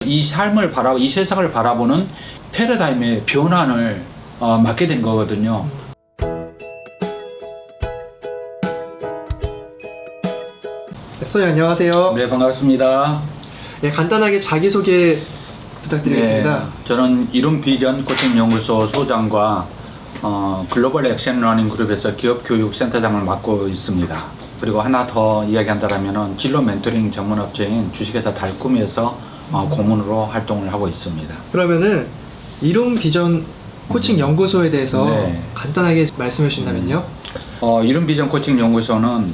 이 삶을 이 세상을 바라보는 패러다임의 변환을 맡게 된 거거든요. 소장님 안녕하세요. 네, 반갑습니다. 네, 간단하게 자기소개 부탁드리겠습니다. 네, 저는 이룸 비전 코칭 연구소 소장과 글로벌 액션 러닝 그룹에서 기업 교육 센터장을 맡고 있습니다. 그리고 하나 더 이야기한다면 진로 멘토링 전문 업체인 주식회사 달꿈에서 고문으로 활동을 하고 있습니다. 그러면은 이룸 비전 코칭 연구소에 대해서 네. 간단하게 말씀해 주신다면요. 이룸 비전 코칭 연구소는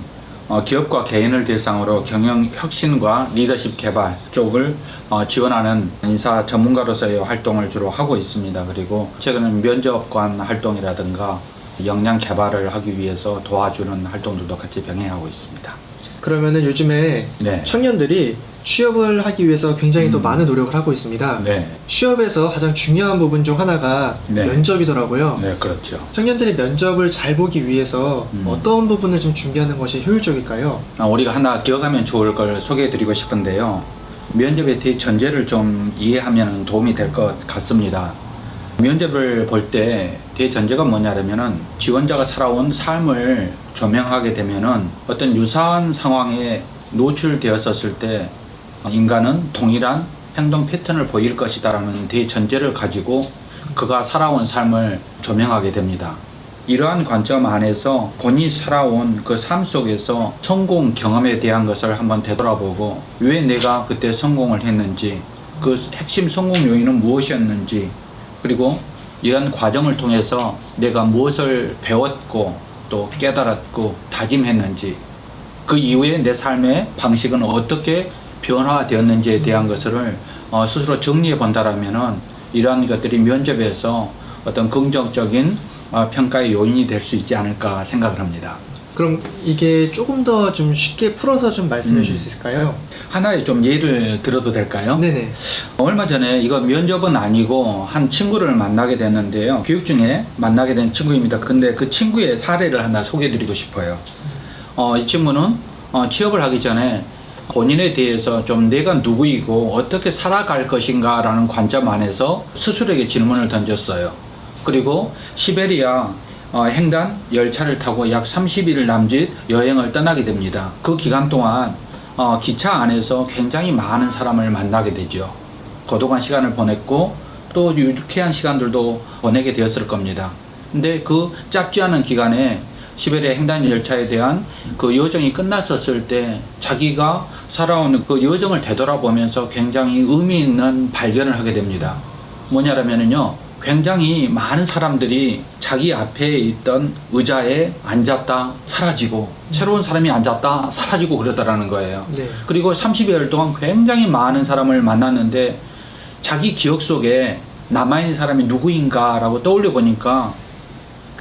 기업과 개인을 대상으로 경영 혁신과 리더십 개발 쪽을 지원하는 인사 전문가로서의 활동을 주로 하고 있습니다. 그리고 최근에는 면접관 활동이라든가 역량 개발을 하기 위해서 도와주는 활동들도 같이 병행하고 있습니다. 그러면은 요즘에 네. 청년들이 취업을 하기 위해서 굉장히 또 많은 노력을 하고 있습니다. 네, 취업에서 가장 중요한 부분 중 하나가 네. 면접이더라고요. 네, 그렇죠. 청년들이 면접을 잘 보기 위해서 어떤 부분을 좀 준비하는 것이 효율적일까요? 우리가 하나 기억하면 좋을 걸 소개해드리고 싶은데요. 면접의 대전제를 좀 이해하면 도움이 될 것 같습니다. 면접을 볼 때 대전제가 뭐냐면은 지원자가 살아온 삶을 조명하게 되면은 어떤 유사한 상황에 노출되었었을 때 인간은 동일한 행동 패턴을 보일 것이다라는 대전제를 가지고 그가 살아온 삶을 조명하게 됩니다. 이러한 관점 안에서 본인이 살아온 그 삶 속에서 성공 경험에 대한 것을 한번 되돌아보고 왜 내가 그때 성공을 했는지, 그 핵심 성공 요인은 무엇이었는지, 그리고 이런 과정을 통해서 내가 무엇을 배웠고 또 깨달았고 다짐했는지, 그 이후에 내 삶의 방식은 어떻게 변화되었는지에 대한 것을 스스로 정리해 본다라면은 이러한 것들이 면접에서 어떤 긍정적인 평가의 요인이 될 수 있지 않을까 생각을 합니다. 그럼 이게 조금 더 좀 쉽게 풀어서 좀 말씀해 주실 수 있을까요? 하나의 좀 예를 들어도 될까요? 네네. 얼마 전에 이거 면접은 아니고 한 친구를 만나게 됐는데요. 교육 중에 만나게 된 친구입니다. 근데 그 친구의 사례를 하나 소개해 드리고 싶어요. 이 친구는 취업을 하기 전에 본인에 대해서 좀 내가 누구이고 어떻게 살아갈 것인가 라는 관점 안에서 스스로에게 질문을 던졌어요. 그리고 시베리아 횡단 열차를 타고 약 30일 남짓 여행을 떠나게 됩니다. 그 기간 동안 기차 안에서 굉장히 많은 사람을 만나게 되죠. 고독한 시간을 보냈고 또 유쾌한 시간들도 보내게 되었을 겁니다. 근데 그 짧지 않은 기간에 시베리아 횡단 열차에 대한 그 여정이 끝났었을 때 자기가 살아온 그 여정을 되돌아보면서 굉장히 의미 있는 발견을 하게 됩니다. 뭐냐면요, 굉장히 많은 사람들이 자기 앞에 있던 의자에 앉았다 사라지고 새로운 사람이 앉았다 사라지고 그러더라는 거예요. 네. 그리고 30여일 동안 굉장히 많은 사람을 만났는데 자기 기억 속에 남아있는 사람이 누구인가 라고 떠올려 보니까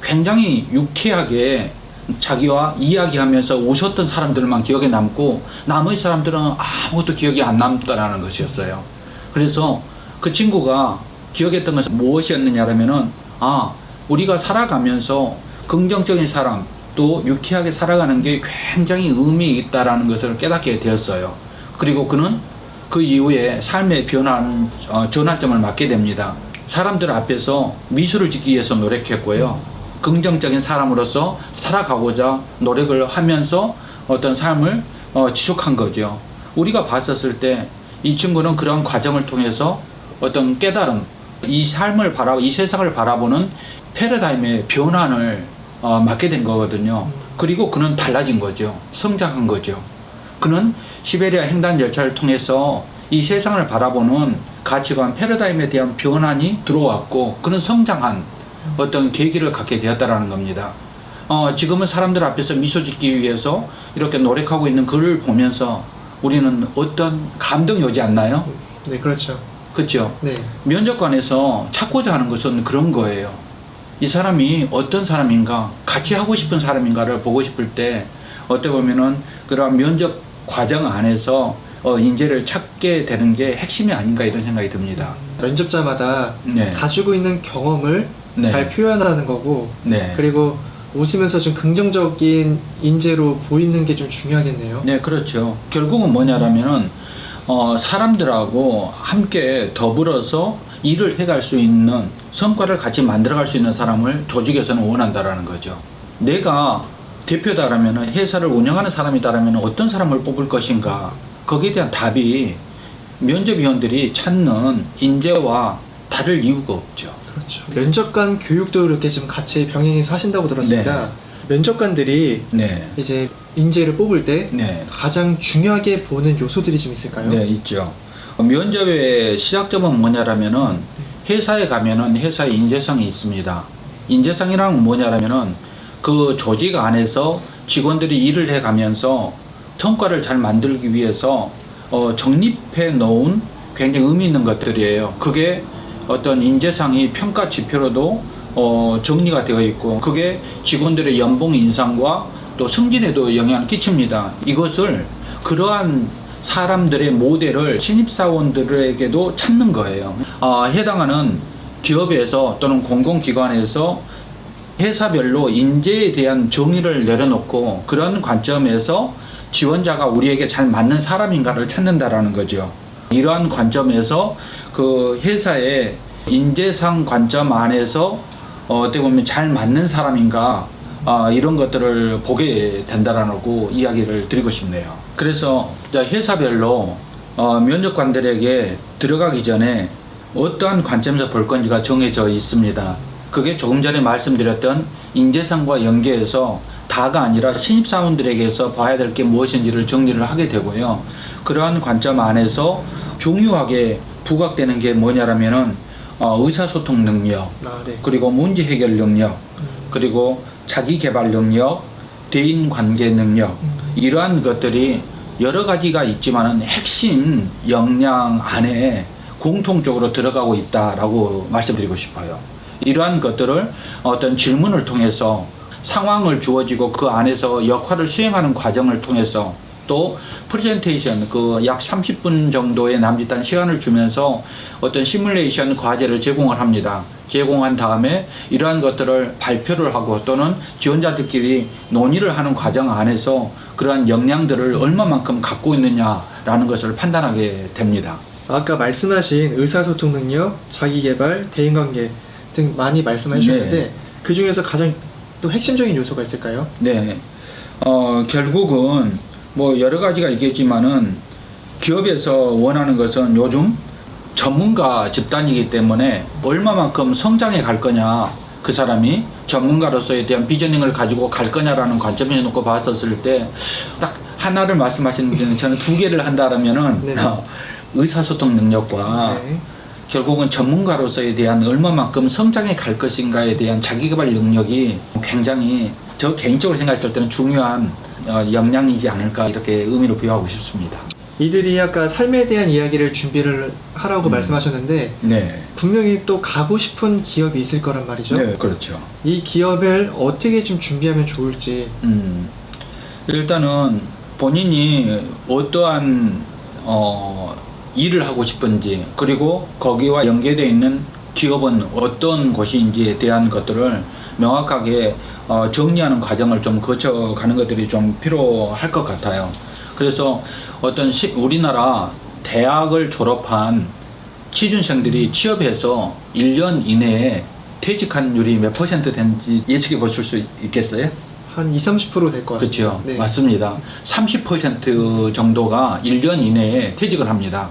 굉장히 유쾌하게 자기와 이야기하면서 웃었던 사람들만 기억에 남고 나머지 사람들은 아무것도 기억이 안 남더라는 것이었어요. 그래서 그 친구가 기억했던 것은 무엇이었느냐면은 우리가 살아가면서 긍정적인 사람 또 유쾌하게 살아가는 게 굉장히 의미 있다라는 것을 깨닫게 되었어요. 그리고 그는 그 이후에 삶의 변화는 전환점을 맞게 됩니다. 사람들 앞에서 미소를 짓기 위해서 노력했고요. 긍정적인 사람으로서 살아가고자 노력을 하면서 어떤 삶을 지속한 거죠. 우리가 봤었을 때 이 친구는 그런 과정을 통해서 어떤 깨달음, 이 세상을 바라보는 패러다임의 변환을 맡게 된 거거든요. 그리고 그는 달라진 거죠. 성장한 거죠. 그는 시베리아 횡단 열차를 통해서 이 세상을 바라보는 가치관, 패러다임에 대한 변환이 들어왔고 그는 성장한 어떤 계기를 갖게 되었다라는 겁니다. 지금은 사람들 앞에서 미소 짓기 위해서 이렇게 노력하고 있는 그를 보면서 우리는 어떤 감동이 오지 않나요? 네, 그렇죠. 그렇죠? 네. 면접관에서 찾고자 하는 것은 그런 거예요. 이 사람이 어떤 사람인가, 같이 하고 싶은 사람인가를 보고 싶을 때 어떻게 보면은 그런 면접 과정 안에서 인재를 찾게 되는 게 핵심이 아닌가 이런 생각이 듭니다. 면접자마다 네. 가지고 있는 경험을 네. 잘 표현하는 거고 네. 그리고 웃으면서 좀 긍정적인 인재로 보이는 게 좀 중요하겠네요. 네, 그렇죠. 결국은 뭐냐라면은 사람들하고 함께 더불어서 일을 해갈 수 있는 성과를 같이 만들어갈 수 있는 사람을 조직에서는 원한다라는 거죠. 내가 대표다라면 회사를 운영하는 사람이다라면 어떤 사람을 뽑을 것인가, 거기에 대한 답이 면접위원들이 찾는 인재와 다를 이유가 없죠. 그렇죠. 면접관 교육도 이렇게 지금 같이 병행해서 하신다고 들었습니다. 면접관들이 네. 이제 인재를 뽑을 때 네. 가장 중요하게 보는 요소들이 좀 있을까요? 네, 있죠. 면접의 시작점은 뭐냐라면은 회사에 가면은 회사의 인재상이 있습니다. 인재상이란 뭐냐라면은 그 조직 안에서 직원들이 일을 해가면서 성과를 잘 만들기 위해서 정립해 놓은 굉장히 의미 있는 것들이에요. 그게 어떤 인재상이 평가 지표로도 정리가 되어 있고, 그게 직원들의 연봉 인상과 또 승진에도 영향을 끼칩니다. 이것을 그러한 사람들의 모델을 신입사원들에게도 찾는 거예요. 해당하는 기업에서 또는 공공기관에서 회사별로 인재에 대한 정의를 내려놓고 그런 관점에서 지원자가 우리에게 잘 맞는 사람인가를 찾는다라는 거죠. 이러한 관점에서 그 회사의 인재상 관점 안에서 어떻게 보면 잘 맞는 사람인가, 이런 것들을 보게 된다라고 이야기를 드리고 싶네요. 그래서 회사별로 면접관들에게 들어가기 전에 어떠한 관점에서 볼 건지가 정해져 있습니다. 그게 조금 전에 말씀드렸던 인재상과 연계해서 다가 아니라 신입사원들에게서 봐야 될 게 무엇인지를 정리를 하게 되고요. 그러한 관점 안에서 중요하게 부각되는 게 뭐냐라면은 의사소통 능력, 네. 그리고 문제 해결 능력, 그리고 자기 개발 능력, 대인 관계 능력, 이러한 것들이 여러 가지가 있지만은 핵심 역량 안에 공통적으로 들어가고 있다라고 말씀드리고 싶어요. 이러한 것들을 어떤 질문을 통해서 상황을 주어지고 그 안에서 역할을 수행하는 과정을 통해서 또 프레젠테이션, 그 약 30분 정도의 남짓한 시간을 주면서 어떤 시뮬레이션 과제를 제공을 합니다. 제공한 다음에 이러한 것들을 발표를 하고 또는 지원자들끼리 논의를 하는 과정 안에서 그러한 역량들을 얼마만큼 갖고 있느냐라는 것을 판단하게 됩니다. 아까 말씀하신 의사소통 능력, 자기개발, 대인관계 등 많이 말씀해 주셨는데 네. 그 중에서 가장 또 핵심적인 요소가 있을까요? 네. 결국은 뭐 여러 가지가 있겠지만은 기업에서 원하는 것은 요즘 전문가 집단이기 때문에 얼마만큼 성장해 갈 거냐, 그 사람이 전문가로서에 대한 비저닝을 가지고 갈 거냐라는 관점에 놓고 봤었을 때 딱 하나를 말씀하시는 저는 두 개를 한다라면은 의사소통 능력과 네. 결국은 전문가로서에 대한 얼마만큼 성장해 갈 것인가에 대한 자기개발 능력이 굉장히 저 개인적으로 생각했을 때는 중요한 역량이지 않을까, 이렇게 의미를 부여하고 싶습니다. 이들이 아까 삶에 대한 이야기를 준비를 하라고 말씀하셨는데 네. 분명히 또 가고 싶은 기업이 있을 거란 말이죠. 네, 그렇죠. 이 기업을 어떻게 좀 준비하면 좋을지. 일단은 본인이 어떠한 일을 하고 싶은지, 그리고 거기와 연계되어 있는 기업은 어떤 곳인지에 대한 것들을 명확하게 정리하는 과정을 좀 거쳐가는 것들이 좀 필요할 것 같아요. 그래서 어떤 우리나라 대학을 졸업한 취준생들이 취업해서 1년 이내에 퇴직한율이 몇 % 되는지 예측해 보실 수 있겠어요? 한 20-30% 될 것 같습니다. 그렇죠. 네. 맞습니다. 30% 정도가 1년 이내에 퇴직을 합니다.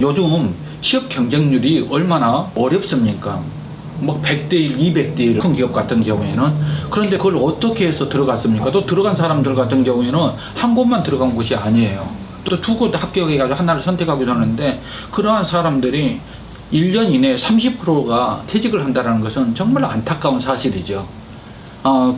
요즘 취업 경쟁률이 얼마나 어렵습니까? 뭐 100대 1, 200대 1 큰 기업 같은 경우에는. 그런데 그걸 어떻게 해서 들어갔습니까? 또 들어간 사람들 같은 경우에는 한 곳만 들어간 곳이 아니에요. 또 두 곳 합격해가지고 하나를 선택하기도 하는데, 그러한 사람들이 1년 이내에 30%가 퇴직을 한다는 것은 정말 안타까운 사실이죠.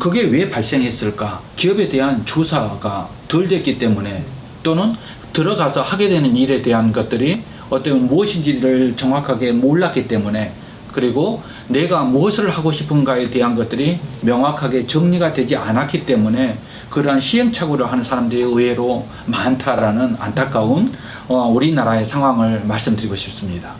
그게 왜 발생했을까? 기업에 대한 조사가 덜 됐기 때문에, 또는 들어가서 하게 되는 일에 대한 것들이 어떤 무엇인지를 정확하게 몰랐기 때문에, 그리고 내가 무엇을 하고 싶은가에 대한 것들이 명확하게 정리가 되지 않았기 때문에 그러한 시행착오를 하는 사람들이 의외로 많다라는 안타까운 우리나라의 상황을 말씀드리고 싶습니다.